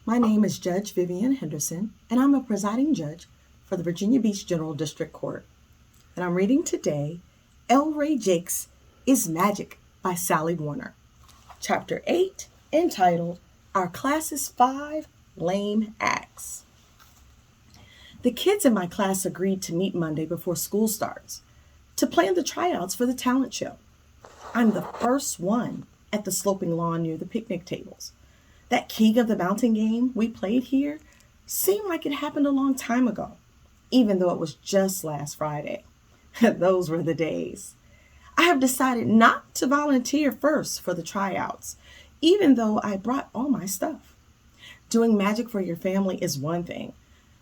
My name is Judge Vivian Henderson, and I'm a presiding judge for the Virginia Beach General District Court. And I'm reading today El Ray Jakes is Magic by Sally Warner, Chapter 8, entitled Our Class's 5 Lame Acts. The kids in my class agreed to meet Monday before school starts to plan the tryouts for the talent show. I'm the first one at the sloping lawn near the picnic tables. That King of the Mountain game we played here seemed like it happened a long time ago, even though it was just last Friday. Those were the days. I have decided not to volunteer first for the tryouts, even though I brought all my stuff. Doing magic for your family is one thing,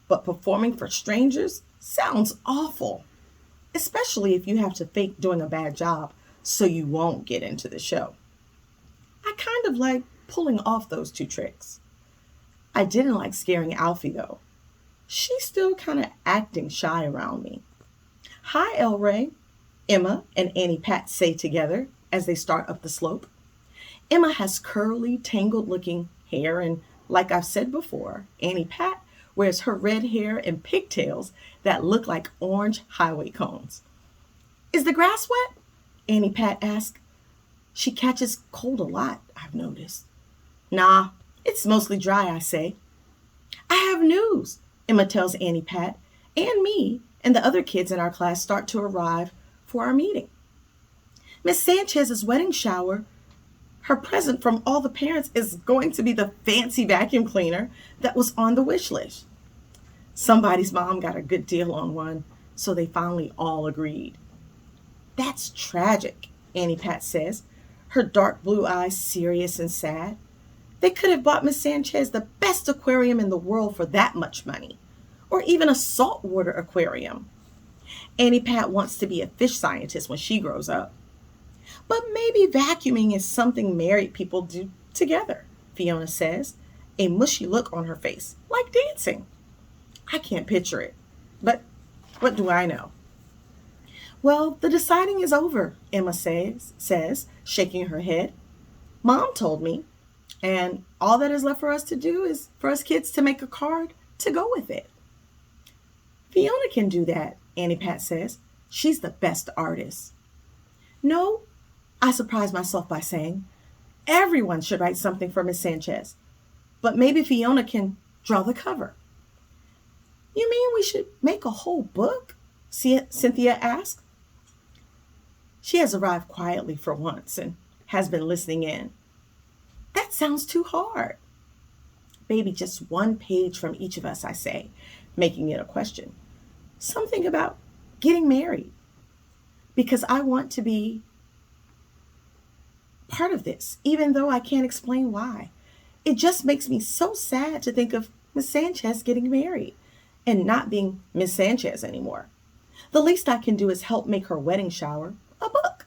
but performing for strangers sounds awful, especially if you have to fake doing a bad job so you won't get into the show. I kind of like pulling off those two tricks. I didn't like scaring Alfie though. She's still kind of acting shy around me. Hi, El Ray, Emma and Annie Pat say together as they start up the slope. Emma has curly, tangled-looking hair, and like I've said before, Annie Pat wears her red hair and pigtails that look like orange highway cones. Is the grass wet? Annie Pat asks. She catches cold a lot, I've noticed. Nah, it's mostly dry, I say. I have news, Emma tells Annie Pat, and me and the other kids in our class start to arrive for our meeting. Miss Sanchez's wedding shower, her present from all the parents is going to be the fancy vacuum cleaner that was on the wish list. Somebody's mom got a good deal on one, so they finally all agreed. That's tragic, Annie Pat says, her dark blue eyes serious and sad. They could have bought Miss Sanchez the best aquarium in the world for that much money, or even a saltwater aquarium. Annie Pat wants to be a fish scientist when she grows up. But maybe vacuuming is something married people do together, Fiona says, a mushy look on her face, like dancing. I can't picture it, but what do I know? Well, the deciding is over, Emma says, shaking her head. Mom told me, and all that is left for us to do is for us kids to make a card to go with it. Fiona can do that, Annie Pat says. She's the best artist. No, I surprised myself by saying, everyone should write something for Miss Sanchez, but maybe Fiona can draw the cover. You mean we should make a whole book? Cynthia asked. She has arrived quietly for once and has been listening in. That sounds too hard. Maybe just one page from each of us, I say, making it a question. Something about getting married. Because I want to be part of this, even though I can't explain why. It just makes me so sad to think of Miss Sanchez getting married and not being Miss Sanchez anymore. The least I can do is help make her wedding shower a book.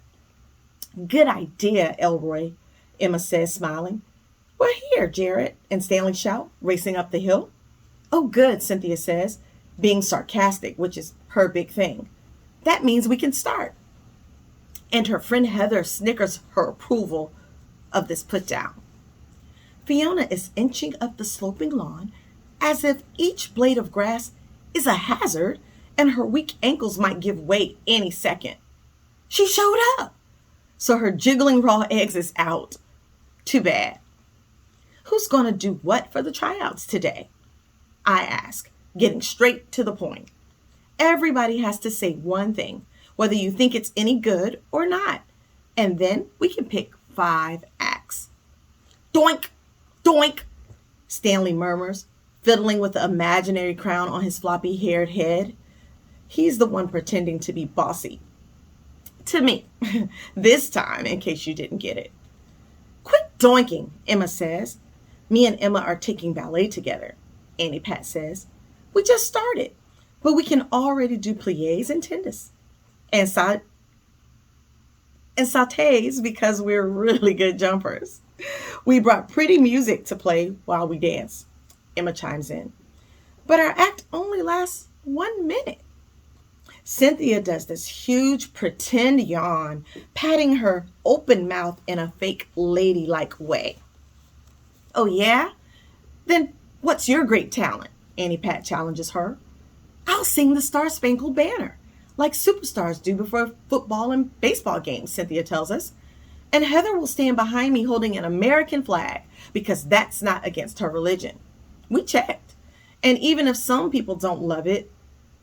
Good idea, Elroy, Emma says, smiling. We're here, Jared and Stanley shout, racing up the hill. Oh, good, Cynthia says, being sarcastic, which is her big thing. That means we can start. And her friend Heather snickers her approval of this put down. Fiona is inching up the sloping lawn as if each blade of grass is a hazard and her weak ankles might give way any second. She showed up, so her jiggling raw eggs is out. Too bad. Who's going to do what for the tryouts today? I ask, getting straight to the point. Everybody has to say one thing, whether you think it's any good or not, and then we can pick 5 acts. Doink, doink, Stanley murmurs, fiddling with the imaginary crown on his floppy-haired head. He's the one pretending to be bossy. To me, this time, in case you didn't get it. Quit doinking, Emma says. Me and Emma are taking ballet together, Annie Pat says. We just started, but we can already do pliés and tennis. And sautés because we're really good jumpers. We brought pretty music to play while we dance, Emma chimes in. But our act only lasts 1 minute. Cynthia does this huge pretend yawn, patting her open mouth in a fake ladylike way. Oh yeah? Then What's your great talent? Annie Pat challenges her. I'll sing the Star Spangled Banner, like superstars do before football and baseball games, Cynthia tells us. And Heather will stand behind me holding an American flag because that's not against her religion. We checked. And even if some people don't love it,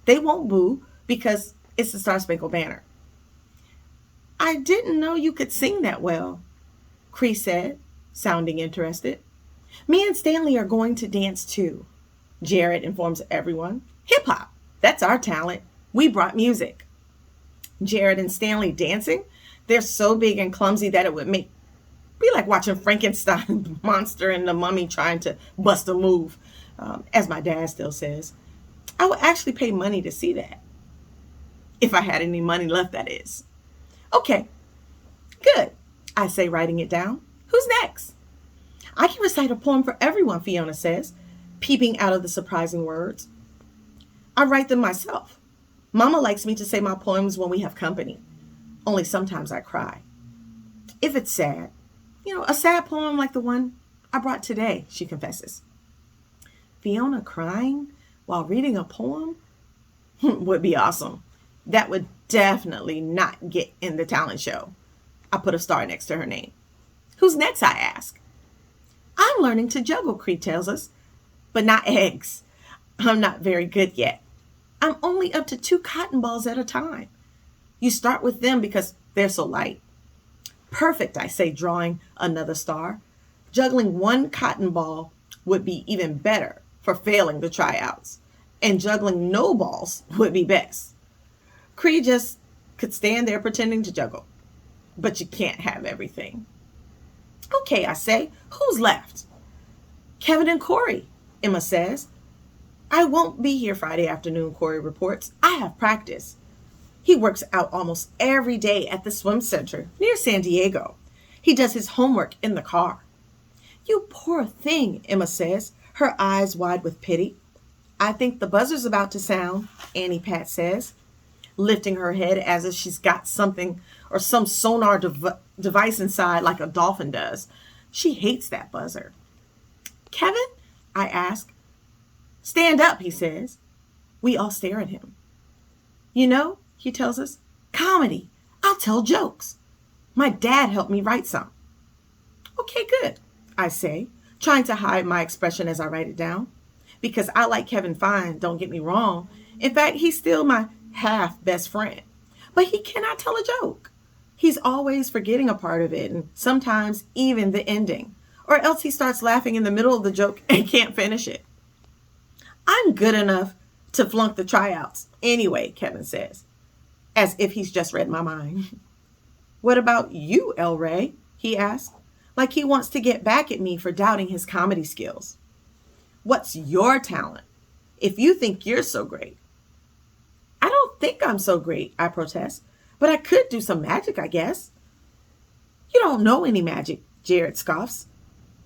they won't boo because it's the Star Spangled Banner. I didn't know you could sing that well, Cree said, sounding interested. Me and Stanley are going to dance too, Jared informs everyone. Hip hop, that's our talent. We brought music. Jared and Stanley dancing? They're so big and clumsy that it would be like watching Frankenstein monster and the mummy trying to bust a move, as my dad still says. I would actually pay money to see that. If I had any money left, that is. Okay, good, I say, writing it down. Who's next? I can recite a poem for everyone, Fiona says, peeping out of the surprising words. I write them myself. Mama likes me to say my poems when we have company. Only sometimes I cry. If it's sad, a sad poem like the one I brought today, she confesses. Fiona crying while reading a poem would be awesome. That would definitely not get in the talent show. I put a star next to her name. Who's next, I ask. I'm learning to juggle, Cree tells us, but not eggs. I'm not very good yet. I'm only up to 2 cotton balls at a time. You start with them because they're so light. Perfect, I say, drawing another star. Juggling 1 cotton ball would be even better for failing the tryouts, and juggling no balls would be best. Cree just could stand there pretending to juggle, but you can't have everything. Okay, I say, who's left? Kevin and Corey, Emma says. I won't be here Friday afternoon, Corey reports. I have practice. He works out almost every day at the swim center near San Diego. He does his homework in the car. You poor thing, Emma says, her eyes wide with pity. I think the buzzer's about to sound, Annie Pat says, lifting her head as if she's got something or some sonar device inside like a dolphin does. She hates that buzzer. Kevin? I ask. Stand up, he says. We all stare at him. He tells us, comedy. I'll tell jokes. My dad helped me write some. Okay, good, I say, trying to hide my expression as I write it down. Because I like Kevin fine, don't get me wrong. In fact, he's still my half best friend. But he cannot tell a joke. He's always forgetting a part of it, and sometimes even the ending. Or else he starts laughing in the middle of the joke and can't finish it. I'm good enough to flunk the tryouts anyway, Kevin says, as if he's just read my mind. What about you, El Rey? He asks, like he wants to get back at me for doubting his comedy skills. What's your talent? If you think you're so great. I don't think I'm so great, I protest, but I could do some magic, I guess. You don't know any magic, Jared scoffs.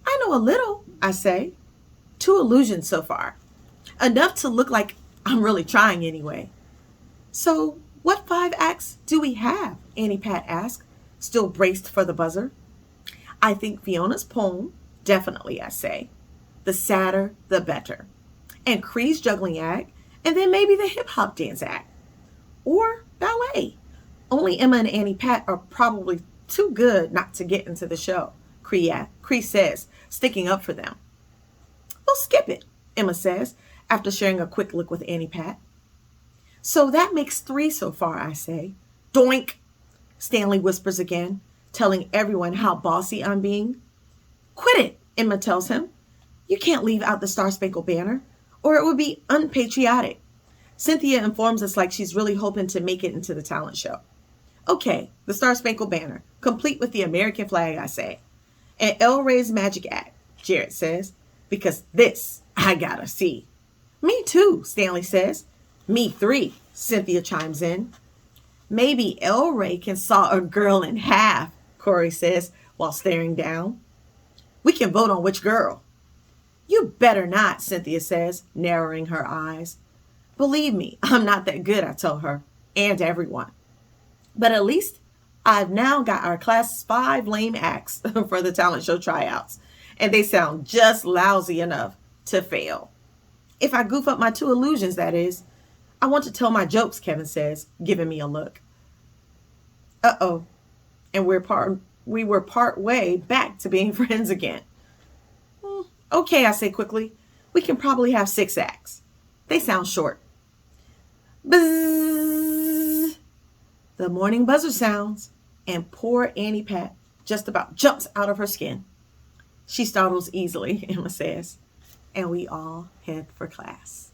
I know a little, I say. 2 illusions so far. Enough to look like I'm really trying anyway. So what 5 acts do we have? Annie Pat asked, still braced for the buzzer. I think Fiona's poem, definitely, I say. The sadder, the better. And Cree's juggling act, and then maybe the hip hop dance act. Or ballet. Only Emma and Annie Pat are probably too good not to get into the show, Cree says, sticking up for them. We'll skip it, Emma says, after sharing a quick look with Annie Pat. So that makes 3 so far, I say. Doink, Stanley whispers again, telling everyone how bossy I'm being. Quit it, Emma tells him. You can't leave out the Star Spangled Banner, or it would be unpatriotic. Cynthia informs us like she's really hoping to make it into the talent show. Okay, the Star Spangled Banner, complete with the American flag, I say. And El Rey's magic act, Jared says, because this I gotta see. Me too, Stanley says. Me 3, Cynthia chimes in. Maybe El Rey can saw a girl in half, Corey says while staring down. We can vote on which girl. You better not, Cynthia says, narrowing her eyes. Believe me, I'm not that good, I tell her, and everyone. But at least I've now got our class 5 lame acts for the talent show tryouts, and they sound just lousy enough to fail. If I goof up my two illusions, that is. I want to tell my jokes, Kevin says, giving me a look. Uh-oh. And we were part way back to being friends again. Okay, I say quickly. We can probably have 6 acts. They sound short. Buzz! The morning buzzer sounds, and poor Annie Pat just about jumps out of her skin. She startles easily, Emma says, and we all head for class.